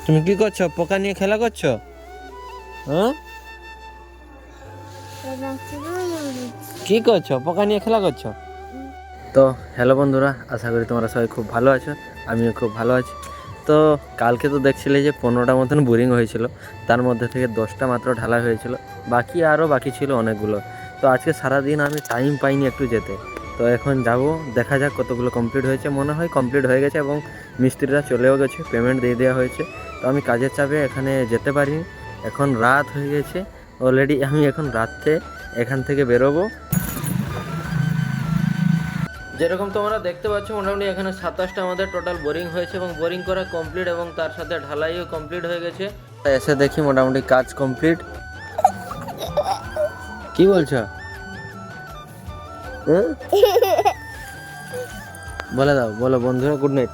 তুমি কি করছো? পোকা নিয়ে খেলা করছো? হ্যাঁ, কি করছো? পোকা নিয়ে খেলা করছো? তো হ্যালো বন্ধুরা, আশা করি তোমরা সবাই খুব ভালো আছো। আমিও খুব ভালো আছি। তো কালকে তো দেখছিলে যে 15টা মতন বোরিং হয়েছিল, তার মধ্যে থেকে 10টা মাত্র ঢালাই হয়েছিল, বাকি ছিল অনেকগুলো। তো আজকে সারাদিন আমি টাইম পাইনি একটু যেতে। তো এখন যাব, দেখা যাক কতগুলো কমপ্লিট হয়েছে। মনে হয় কমপ্লিট হয়ে গেছে এবং মিস্ত্রিরা চলেও গেছে, পেমেন্ট দিয়ে দেওয়া হয়েছে। তো আমি কাজের চাপে এখানে যেতে পারিনি। এখন রাত হয়ে গেছে অলরেডি। আমি এখন রাত্রে এখান থেকে বেরোবো। যেরকম তোমরা দেখতে পাচ্ছ, মোটামুটি এখানে 27টা আমাদের টোটাল বোরিং হয়েছে এবং বোরিং করা কমপ্লিট এবং তার সাথে ঢালাইও কমপ্লিট হয়ে গেছে। এসে দেখি মোটামুটি কাজ কমপ্লিট। কি বলছো? বলে দাও, বলো বন্ধুরা গুড নাইট।